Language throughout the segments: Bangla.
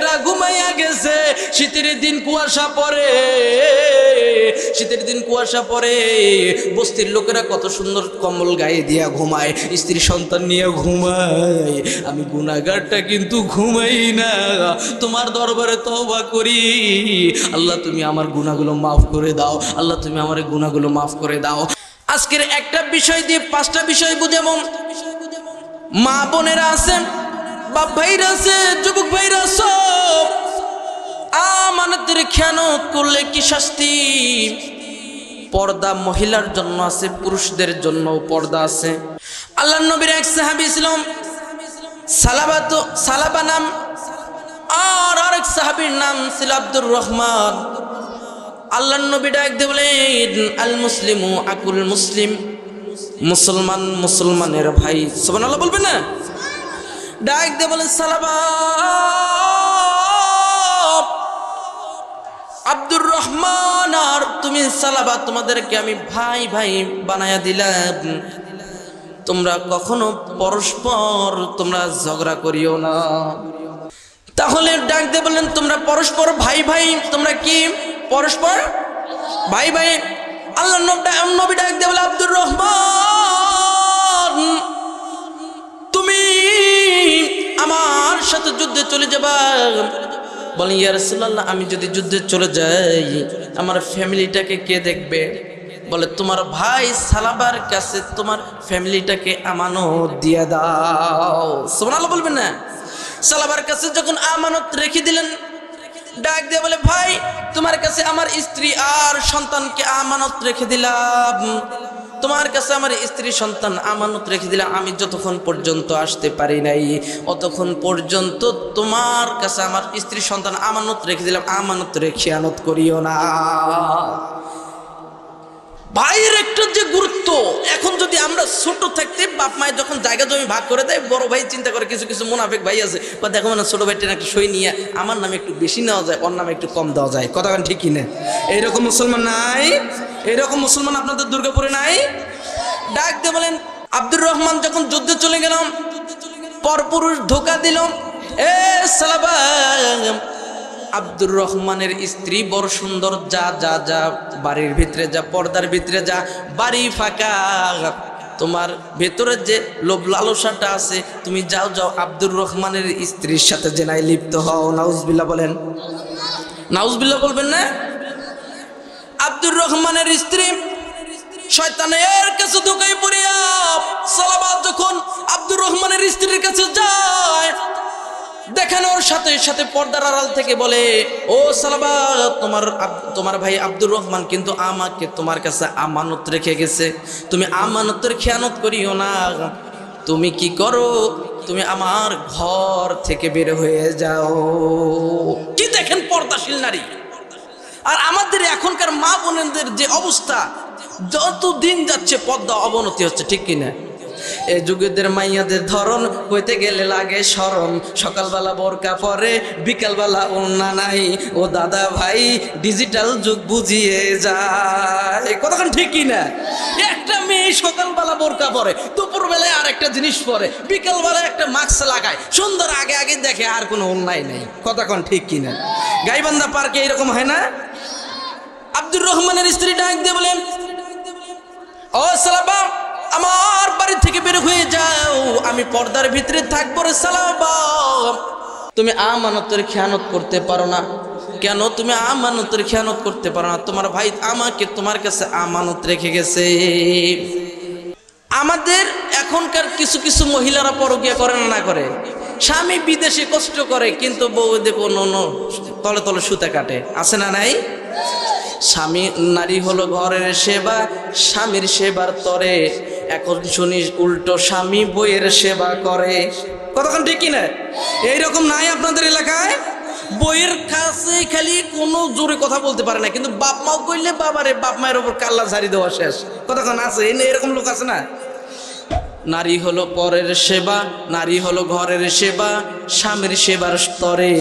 লোকেরা ঘুমাইয়া গেছে, শীতের দিন কুয়াশা পড়ে, শীতের দিন কুয়াশা পড়ে, বস্তির লোকেরা কত সুন্দর কম্বল গায়ে দিয়া ঘুমায়, স্ত্রী সন্তান নিয়ে ঘুমায়। আমি গুনাহগারটা কিন্তু ঘুমাই না, তোমার দরবারে তওবা করি। আল্লাহ তুমি আমার গুনাহগুলো মাফ করে দাও, আল্লাহ তুমি আমার গুনাহগুলো মাফ করে দাও। আজকের একটা বিষয় দিয়ে 5টা বিষয় বুঝাবো। মা বোনেরা আছেন, বাপ ভাইরা আছে, যুবক ভাইরা সব আমানতের খেয়ানত করলে কি শাস্তি? পর্দা মহিলার জন্য আছে, পুরুষদের জন্য পর্দা আছে। আল্লাহর নবীর এক সাহাবী ছিলেন সালাবা নাম, আর আরেক সাহাবীর নাম ছিল আব্দুর রহমান। আল্লাহর নবী ডাক দিয়ে বলেন, আল মুসলিমু আকুল মুসলিম, মুসলমান মুসলমানের ভাই। সুবহানাল্লাহ বলবেন না? ডাক দিয়ে বলেন, সালাবা আব্দুর রহমান আর তুমি সালাবা, তোমাদেরকে আমি ভাই ভাই বানায়া দিলাম, তোমরা কখনো পরস্পর তোমরা ঝগড়া করিও না। তাহলে ডাক দিয়ে বললেন, তোমরা পরস্পর ভাই ভাই, তোমরা কি পরস্পর ভাই ভাই? আল্লাহ নবী ডাক দিয়ে বলে, আব্দুর রহমান তুমি আমার সাথে যুদ্ধে চলে যাবা। বলেন, ইয়া রাসূলুল্লাহ আমি যদি যুদ্ধে চলে যাই আমার ফ্যামিলিটাকে কে দেখবে? বলে, তোমার ভাই সালাবার কাছে তোমার ফ্যামিলিটাকে আমানত দিয়ে দাও। সুবহানাল্লাহ বলবেন না? সালাবার কাছে যখন আমানত রেখে দিলেন, ডাক দিয়ে বলে, ভাই তোমার কাছে আমার স্ত্রী আর সন্তানকে আমানত রেখে দিলাম, তোমার কাছে আমার স্ত্রী সন্তান আমানত রেখে দিলাম, আমি যতক্ষণ পর্যন্ত আসতে পারি নাই অতক্ষণ পর্যন্ত তোমার কাছে আমার স্ত্রী সন্তান আমানত রেখে দিলাম, আমানত রেখে খেয়ানত করিও না। ভাইয়ের একটা যে গুরুত্ব, এখন যদি আমরা ছোট থাকতে বাপ মায়ের যখন জায়গা জমি ভাগ করে দেয়, বড় ভাই চিন্তা করে, কিছু কিছু মুনাফিক ভাই আছে, বা দেখো না ছোট ভাইটা একটা সই নিয়ে আমার নামে একটু বেশি নেওয়া যায়, ওর নামে একটু কম দেওয়া যায়। কথা ঠিক কিনা? এইরকম মুসলমান নাই? এইরকম মুসলমান আপনাদের দুর্গাপুরে নাই? ডাক দিয়ে বলেন, আব্দুর রহমান যখন যুদ্ধে চলে গেলাম, পরপুরুষ ধোকা দিল, এ সালাবা আব্দুর রহমানের স্ত্রী বড় সুন্দর, যা যা যা বাড়ির ভিতরে যা, পর্দার ভিতরে যা, বাড়ি ফাঁকা, তোমার ভেতরে যে লোভ লালসাটা আছে তুমি যাও যাও আব্দুর রহমানের স্ত্রীর সাথে জেনায় লিপ্ত হও। নাউজুবিল্লাহ বলেন, নাউজুবিল্লাহ বলবেন না? আব্দুর রহমানের স্ত্রী শয়তানের কাছে ধোকায় পড়িয়া সালাবা যখন আব্দুর রহমানের স্ত্রীর কাছে যায়, দেখেন ওর সাথে সাথে পর্দার আড়াল থেকে বলে, ও সালাবা তোমার ভাই আব্দুর রহমান কিন্তু আমাকে তোমার কাছে আমানত রেখে গেছে, তুমি আমানতের খেয়ানত করিও না। তুমি কি করো? তুমি আমার ঘর থেকে বের হয়ে যাও। কি দেখেন পর্দাশীল নারী। আর আমাদের এখনকার মা বোনদের যে অবস্থা, যত দিন যাচ্ছে পর্দা অবনতি হচ্ছে, ঠিক কিনা? এই যুগের মাইয়াদের ধরন হইতে গেলে লাগে শরম, সকালবেলা বোরকা পরে বিকালবেলা ওড়না নাই, ও দাদা ভাই ডিজিটাল যুগ বুঝিয়ে যায়। কতক্ষণ ঠিক কিনা? একটা মেয়ে সকালবেলা বোরকা পরে, দুপুরবেলায় আর একটা জিনিস পরে, বিকালবেলা একটা মাস্ক লাগায়, সুন্দর আগে আগে দেখে আর কোনো অন্যায় নেই। কতক্ষণ ঠিক কিনা? গাইবান্ধা পার্কে এরকম হয় না? আব্দুর রহমানের স্ত্রী ডাক দিয়ে বলেন, ও সালাবা আমার বাড়ি থেকে বের হয়ে যাও, আমি পর্দার ভিতরে থাকবো রে সালাবা। তুমি আমানতের খেয়ানত করতে পারো না কেন? তুমি আমানতের খেয়ানত করতে পারো না, তোমার ভাই আমাকে তোমার কাছে আমানত রেখে গেছে। আমাদের এখনকার কিছু কিছু মহিলারা পরকিয়া করে না করে, স্বামী বিদেশে কষ্ট করে কিন্তু বউ দেখো তলে তলে সুতা কাটে, আছে না নাই? স্বামী নারী হলো ঘরের সেবা, স্বামীর সেবার তরে, এখন শুনি উল্টো স্বামী বইয়ের সেবা করে। কতক্ষণ ঠিক কিনা? এইরকম নাই আপনাদের এলাকায়? বইয়ের কাছে খালি কোনো জোরে কথা বলতে পারে না, কিন্তু বাপ মাও কইলে বাবারে বাপ মায়ের ওপর কাল্লা ঝাড়ি দেওয়া শেষ। কতক্ষণ আছে? এরকম লোক আছে না? নারী হলো পরের সেবা, নারী হলো ঘরের সেবা, স্বামীর সেবার স্তরে,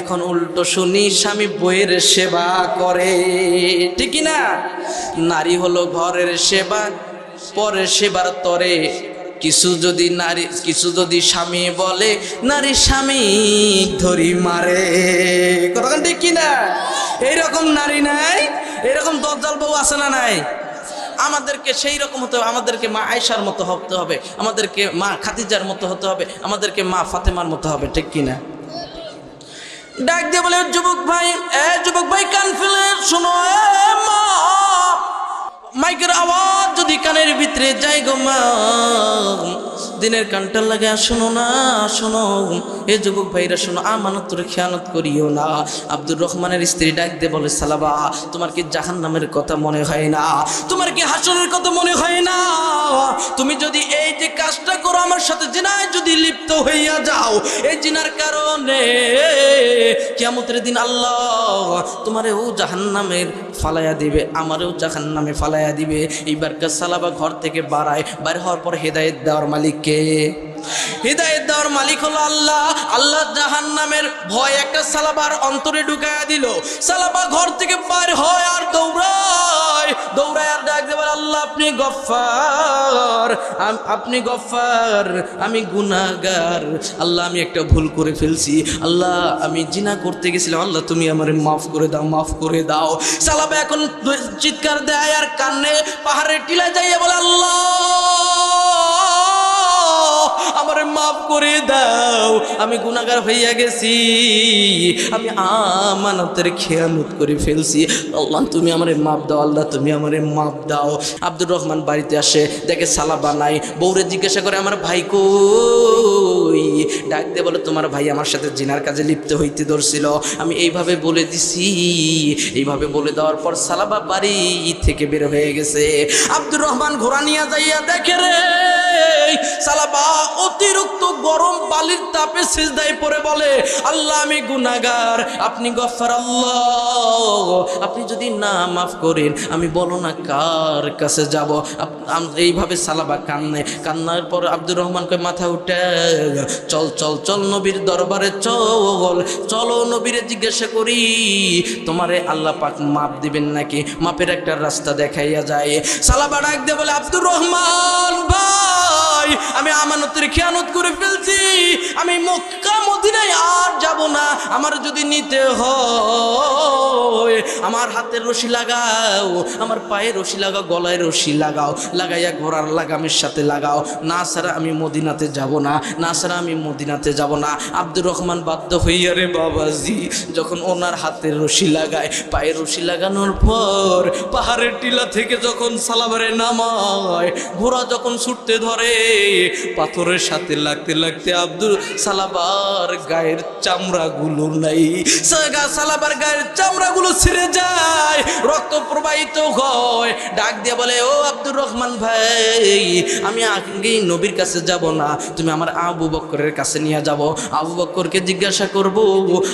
এখন উল্টো শুনি স্বামী বইয়ের সেবা করে, ঠিক না? নারী হলো ঘরের সেবা, পরের সেবার তরে, কিছু যদি স্বামী বলে নারী স্বামী ধরি মারে, কথা ঠিক কিনা? এইরকম নারী নাই, এরকম দজ্জাল বউ আছে না নাই? আমাদেরকে সেই রকম হতে হবে, আমাদেরকে মা আয়েশার মতো হতে হবে, আমাদেরকে মা খাদিজার মতো হতে হবে, আমাদেরকে মা ফাতেমার মতো হবে, ঠিক কিনা? ডাক দিয়ে বলে যুবক ভাই কান ফেলে শোনো, মা মাইকের আওয়াজ যদি কানের ভিতরে যাই গো মা, দিনের কানটা লাগে শোনো না, শোনো এ যুবক ভাইরা শোনো, আমানত তোর খেয়ানত করিও না। আব্দুর রহমানের স্ত্রী ডাক দিয়ে বলে সালাবা, তোমার কি জাহান্নামের কথা মনে হয় না? তোমার কি হাসরের কথা মনে হয় না? তুমি যদি এই যে কাজটা করো, আমার সাথে জিনায় যদি লিপ্ত হইয়া যাও, এই জিনার কারণে কিয়ামতের দিন আল্লাহ তোমারেও জাহান্নামের ফালাইয়া দিবে, আমারও জাহান্নামে ফালাইয়া দিবে। এইবার সালাবা ঘর থেকে বাইর হওয়ার পর হেদায়েত দেওয়ার মালিককে, হিদায়াত দেওয়ার মালিক হলো আল্লাহ। আল্লাহ জাহান্নামের ভয় একটা সালাবার অন্তরে ঢুকায়া দিল। সালাবা ঘর থেকে বাইর হয় আর দৌড়ায় আর ডাক দেবার, আল্লাহ আপনি গফফার, আমি গুনাহগার, আল্লাহ আমি একটা ভুল করে ফেলছি, আল্লাহ আমি জিনা করতে গেছিলাম, আল্লাহ তুমি আমারে মাফ করে দাও। সালাবা এখন চিৎকার দেয় আর কান্নে পাহাড়ের টিলা যাইয়া বলে, আল্লাহ আমারে মাফ করে দাও, আমি গুনাহগার হইয়া গেছি, আমি আমানতের খেয়ানত করে ফেলছি, আল্লাহ তুমি আমারে মাফ দাও, আল্লাহ তুমি আমারে মাফ দাও। আব্দুর রহমান বাড়িতে আসে, দেখে সালাবা নাই, বউরে জিজ্ঞাসা করে আমার ভাই কই? ডাক দিয়ে বলে তোমার ভাই আমার সাথে জিনার কাজে লিপ্ত হইতে ধরছিল, আমি এইভাবে বলে দিছি। এইভাবে বলে দেওয়ার পর সালাবা বাড়ি থেকে বের হয়ে গেছে। আব্দুর রহমান ঘোড়া নিয়ে যাইয়া দেখে রে সালাবা অতিরিক্ত গরম বালির তাপে সিজদায় পড়ে বলে, আল্লাহ আমি গুনাহগার, আপনি গফফার, আল্লাহ আপনি যদি না মাফ করেন আমি বলো না কার কাছে যাব। এইভাবে সালাবা কান্নার পর আব্দুর রহমানকে মাথা উঠে চল নবীর দরবারে চলো নবীরে জিজ্ঞাসা করি তোমারে আল্লাহ পাক মাফ দিবেন নাকি, মাপের একটা রাস্তা দেখাইয়া যায়। সালাবা ডাক দিয়ে বলে, আব্দুর রহমান ভাই আমি আমানতের খেয়ানত করে ফেলছি, আমি মক্কা মদিনায় আর যাব না, আমার যদি নিতে হয় আমার হাতের রশি লাগাও, আমার পায়ে রশি লাগাও, গলায় রশি লাগাও, লাগাইয়া ঘোড়ার লাগামের সাথে লাগাও, না ছাড়া আমি মদিনাতে যাব না, না ছাড়া আমি মদিনাতে যাব না। আব্দুর রহমান বাধ্য হইয়া রে বাবাজি যখন ওনার হাতের রশি লাগায়, পায়ে রশি লাগানোর পর পাহাড়ের টিলা থেকে যখন সালাবারে নামায়, ঘোড়া যখন ছুটতে ধরে, পাথরের সাথে লাগতে লাগতে আব্দুল সালাবার গায়ের চামড়াগুলো নাই, সালাবার গায়ের চামড়াগুলো ছিঁড়ে যায়, রক্ত প্রবাহিত হয়। ডাক দিয়ে বলে, ও আব্দুর রহমান ভাই আমি আগেই নবীর কাছে যাব না, তুমি আমার আবু বকরের কাছে নিয়ে যাব, আবু বকরকে জিজ্ঞাসা করব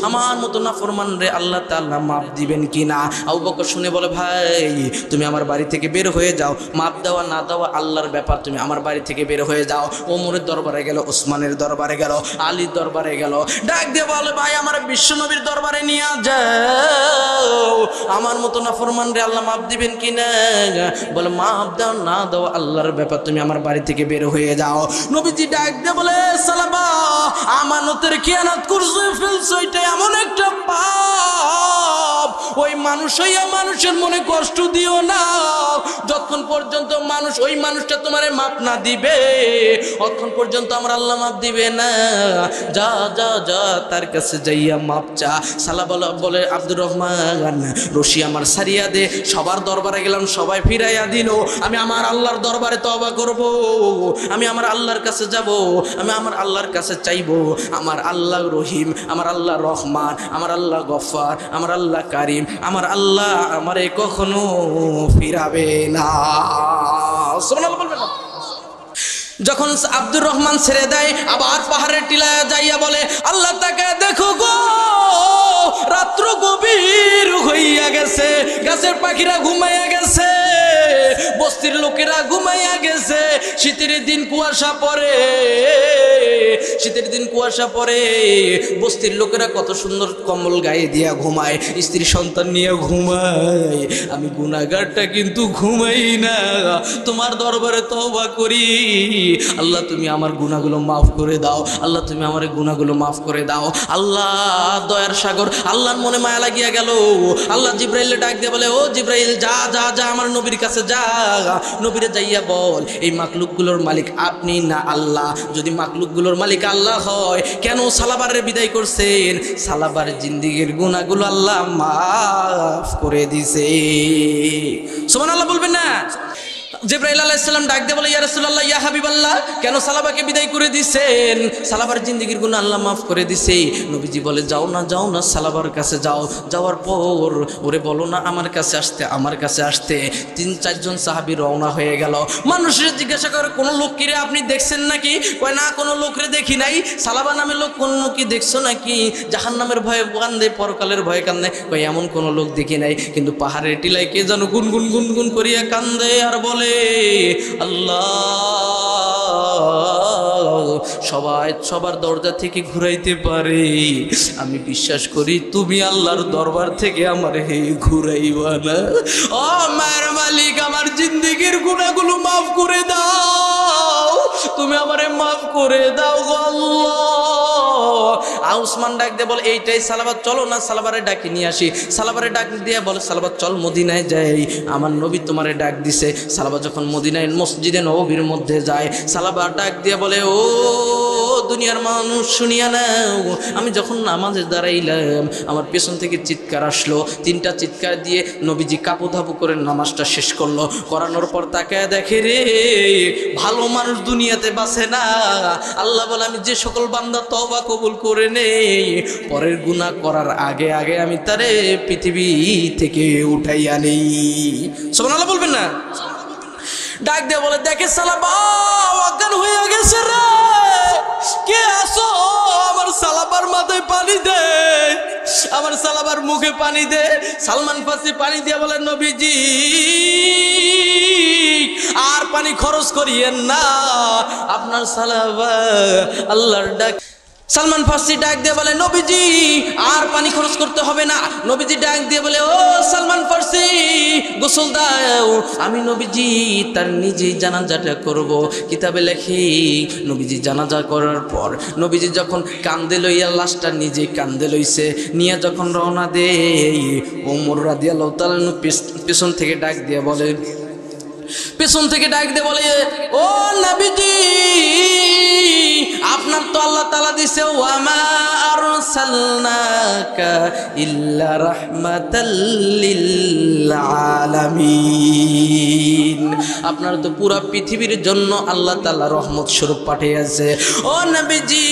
আমার মতো নাফরমান রে আল্লাহ তাআলা মাফ দিবেন কিনা। আবু বকর শুনে বলে, ভাই তুমি আমার বাড়ি থেকে বের হয়ে যাও, মাফ দেওয়া না দেওয়া আল্লাহর ব্যাপার, তুমি আমার বাড়ি থেকে বের হয়ে যাও। ওমরের দরবারে গেল, ওসমানের দরবারে গেল, আলীর দরবারে গেল, ডাক দিয়ে বলে, ভাই আমার বিশ্বনবীর দরবারে নিয়ে যাও, আমার মতো নাফরমান রে আল্লাহ মাফ দিবেন কিনা। বলে, মাফ দাও না দাও আল্লাহর ব্যাপার, তুমি আমার বাড়ি থেকে বের হয়ে যাও। নবীজি ডাক দিয়ে বলে, সালাবা আমানতের খেয়ানত করছো ফেলছো, এটা এমন একটা পাপ, ওই মানুষ হইয়া মানুষের মনে কষ্ট দিও না, যতক্ষণ পর্যন্ত মানুষ ওই মানুষটা তোমারে মাপ না দিবে ততক্ষণ পর্যন্ত আমার আল্লাহ মাপ দিবে না। যা যা যা তার কাছে যাইয়া মাপ চা। সালাবা বলে, আব্দুর রহমান রশি আমার সারিয়া দে। সবার দরবারে গেলাম, সবাই ফিরাইয়া দিল, আমি আমার আল্লাহর দরবারে তওবা করব, আমি আমার আল্লাহর কাছে যাব, আমি আমার আল্লাহর কাছে চাইব। আমার আল্লাহ রহিম, আমার আল্লাহ রহমান, আমার আল্লাহ গফফার, আমার আল্লাহ কারিম, আমার আল্লাহ আমারে কখনো ফিরাবে না। সুবহানাল্লাহ বলবেন না? যখন আব্দুর রহমান ছেড়ে দেয়, আবার পাহাড়ের টিলায় যাইয়া বলে, আল্লাহ তাকে দেখো গো, রাত্র গভীর হইয়া গেছে, গাছের পাখিরা ঘুমাইয়া গেছে, বস্তির লোকেরা ঘুমাইয়া গেছে, শীতের দিন কুয়াশা পড়ে, শীতের দিন কুয়াশা পড়ে, বস্তির লোকেরা কত সুন্দর কম্বল গায়ে দিয়া ঘুমায়, স্ত্রী সন্তান নিয়ে ঘুমায়। আমি গুনাহগারটা কিন্তু ঘুমাই না, তোমার দরবারে তওবা করি। আল্লাহ তুমি আমার গুনাহগুলো মাফ করে দাও, আল্লাহ তুমি আমার গুনাহগুলো মাফ করে দাও। আল্লাহ দয়ার সাগর, আল্লাহর মনে মায়া লাগিয়া গেল। আল্লাহ জিব্রাইলে ডাক দিয়ে বলে, ও জিব্রাইল যা যা যা আমার নবীর কাছে যা, নবীরে যাইয়া বল এই মাকলুকগুলোর মালিক আপনি না আল্লাহ। যদি মাকলুকগুলোর মালিক আল্লাহ হয়, কেন সালাবারের বিদায় করছেন? সালাবার জিন্দেগির গুনাহগুলো আল্লাহ মাফ করে দিছে। সুবহানাল্লাহ বলবেন না? জিবরাইল আলাইহিস সালাম ডাক দিয়ে বলে, ইয়া রাসূলুল্লাহ, ইয়া হাবিবাল্লাহ, কেন সালাবাকে বিদায় করে দিছেন? সালাবার জিন্দেগির গুনাহ আল্লাহ মাফ করে দিছে। নবীজি বলে, যাও না যাও না, সালাবার কাছে যাও। যাওয়ার পর ওরে বলো না আমার কাছে আসতে, আমার কাছে আসতে। 3-4 জন সাহাবী রওনা হয়ে গেল। মানুষের জিজ্ঞাসা করে, কোন লোক কি রে আপনি দেখছেন নাকি? কয় না, কোনো লোকরে দেখি নাই। সালাবা নামের লোক কোন কি দেখছো নাকি? জাহান্নামের ভয়ে কান্দে, পরকালের ভয়ে কান্দে। কয় এমন কোন লোক দেখি নাই, কিন্তু পাহাড়ের টিলায় কে যেন গুনগুন গুনগুন করিয়া কান্দে আর বলে, আল্লাহ সবাই সবার দরজা থেকে ঘুরাইতে পারে, আমি বিশ্বাস করি তুমি আল্লাহর দরবার থেকে আমার ঘুরাইবা না। ও মায়ের মালিক, আমার জিন্দেগির গুনাহগুলো মাফ করে দাও, তুমি আমারে মাফ করে দাও গো আল্লাহ। উসমান ডাক দিয়ে বলে, এইটাই সালাবার, চলো না সালাবারে ডাকি নিয়ে আসি। সালাবারে ডাক দিয়ে বলে, সালাবার চল মদিনায় যাই, আমার নবী তোমারে ডাক দিছে। সালাবা যখন মদিনায় মসজিদে নববীর মধ্যে যায়, সালাবার ডাক দিয়ে বলে, ও দুনিয়ার মানুষ শুনিয়া নাও, আমি যখন নামাজে দাঁড়াইলাম আমার পেছন থেকে চিৎকার আসলো। 3টা চিৎকার দিয়ে নবীজি কাপু ধাপু করে নামাজটা শেষ করলো। করানোর পর তাকায় দেখে রে, ভালো মানুষ দুনিয়াতে বাঁচে না। আল্লাহ বলে, আমি যে সকল বান্দা তওবা কবুল করে নেই, পরের গুনাহ করার আগে আগে আমি তারে পৃথিবী থেকে উঠাইয়া নেই। সুবহানাল্লাহ বলবেন না? ডাক দিয়ে বলে, দেখে সালাবা অজ্ঞান হয়ে গেছে রে, কে আসো? আমার সালাবার মাথায় পানি দে, আমার সালাবার মুখে পানি দে। সালমান ফার্সি পানি দিয়ে বলে, নবীজি আর পানি খরচ করিয়েন না, আপনার সালাবা আল্লাহর ডাক। সালমান ফার্সি ডাক দিয়ে বলে, নবীজি আর পানি খরচ করতে হবে না। নবীজি ডাক দিয়ে বলে, ও সালমান ফার্সি গোসল দাও। আমি নবীজি তার নিজেই জানাজাটা করব। কিতাবে লেখি, নবীজি জানাজা করার পর নবীজি যখন কান্দে লইয়া, লাশটা নিজে কান্দে লইছে, নিয়ে যখন রওনা দেয়, ওমর রাদিয়াল্লাহু তাআলা পেছন থেকে ডাক দিয়ে বলে, পেছন থেকে ডাক দিয়ে বলে, ও নবীজি আপনার তো আল্লাহ তাআলা দিছে, ওয়ামা আরসালনাকা ইল্লা রাহমাতাল লিল আলামিন, আপনার তো পুরা পৃথিবীর জন্য আল্লাহ তাআলা রহমত স্বরূপ পাঠিয়েছে। ও নবীজি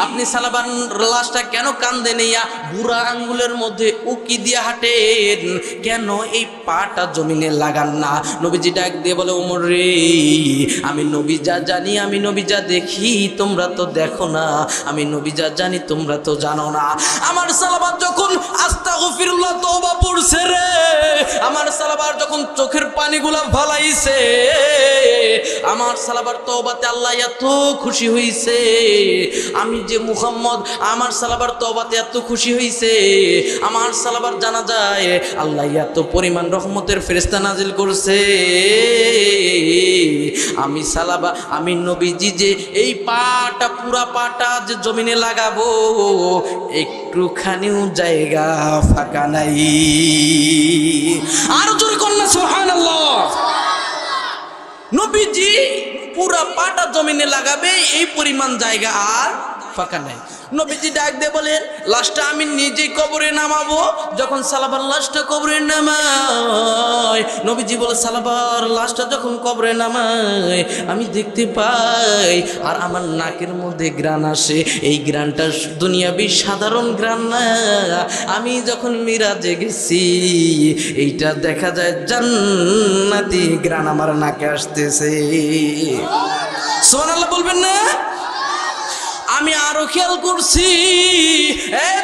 আপনি সালাবার লাশটা কেন কান্দে নিয়া বুড়া আঙ্গুলের মধ্যে উকি দিয়ে হাঁটেন? কেন এই পাটা জমিনে লাগান না? নবীজি ডাক দিয়ে বলে, ওমর রে, আমি নবী যা জানি, আমি নবী যা দেখি তোমরা তো দেখো না, আমি নবী যা জানি তোমরা তো জানো না। আমার সালাবার যখন আস্তাগফিরুল্লাহ তওবা পড়ছে রে, আমার সালাবার যখন চোখের পানিগুলা ফালাইছে, আমার সালাবার তওবাতে আল্লাহ এত খুশি হইছে। আমি যে মুহাম্মদ, আমার সালাবার তওবাতে এত খুশি হইছে, আমার সালাবার জানা যায় আল্লাহ এত পরিমাণ রহমতের ফেরেশতা নাজিল করছে। আমি সালাবা, আমি নবীজি যে এই পাটা, পুরা পাটা যে জমিনে লাগাবো, একটুখানিও জায়গা ফাঁকা নাই। আরো জোরে কন্যা সুবহানাল্লাহ। নবীজি পুরা পাটা জমিনে লাগাবে, এই পরিমাণ জায়গা আর ফাঁকা নাই। নবীজি ডাক দিয়ে বলেন, লাশটা আমি নিজেই কবরে নামাবো। যখন সালাবার লাশটা কবরে নামায়, নবীজি বলে, সালাবার লাশটা যখন কবরে নামায় আমি দেখতে পাই আর আমার নাকের মধ্যে গ্রান আসে। এই গ্রানটা দুনিয়াবি সাধারণ গ্রান না, আমি যখন মিরাজে গেছি এইটা দেখা যায় জান্নাতি গ্রান আমার নাকে আসতেছে। সুবহানাল্লাহ বলবেন না? আমি আরো খেয়াল করছি,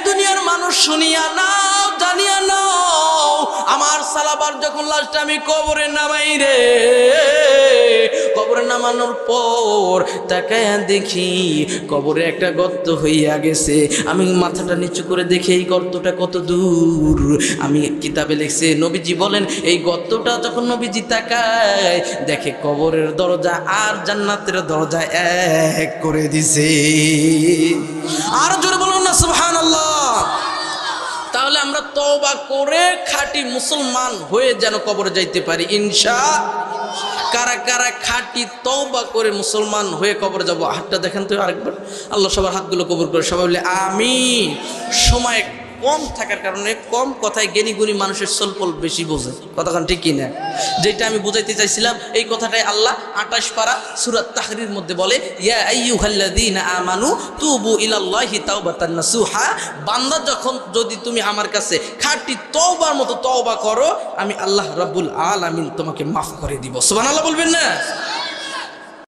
দুনিয়ার মানুষ শুনিয়া নাও, জানিয়া নাও, আমার সালাবার যখন লাশটা আমি কবরে নামাই রে, কবরে নামানোর পর তাকায়া দেখি কবরে একটা গর্ত হইয়া গেছে। আমি মাথাটা নিচু করে দেখি এই গর্তটা কত দূর। আমি কিতাবে লিখছে, নবীজি বলেন এই গর্তটা যখন নবীজি তাকায় দেখে কবরের দরজা আর জান্নাতের দরজা এক করে দিছে। আর জোরে বলুন না সুবহানাল্লাহ। তাহলে আমরা তওবা করে খাঁটি মুসলমান হয়ে যেন কবরে যাইতে পারি ইনশাআল্লাহ। কারা কারা খাঁটি তওবা করে মুসলমান হয়ে কবরে যাব, হাতটা দেখেন তো আরেকবার। আল্লাহ সবার হাতগুলো কবুল করে, সবাই বলে আমিন। সময় কম থাকার কারণে কম কথায় জ্ঞানী গুণী মানুষের সলপল বেশি বোঝে, কথাখান ঠিক কিনা? যেটা আমি বুঝাইতে চাইছিলাম এই কথাটাই আল্লাহ 28 পারা সূরা তাহরীর মধ্যে বলে, ইয়া আইয়ুহাল্লাযীনা আমানু তুবু ইলাল্লাহি তাওবাতান নাসুহা। বান্দা যখন যদি তুমি আমার কাছে খাঁটি তওবার মতো তওবা করো, আমি আল্লাহ রাব্বুল আলামিন তোমাকে মাফ করে দিব। সুবহানাল্লাহ বলবেন না?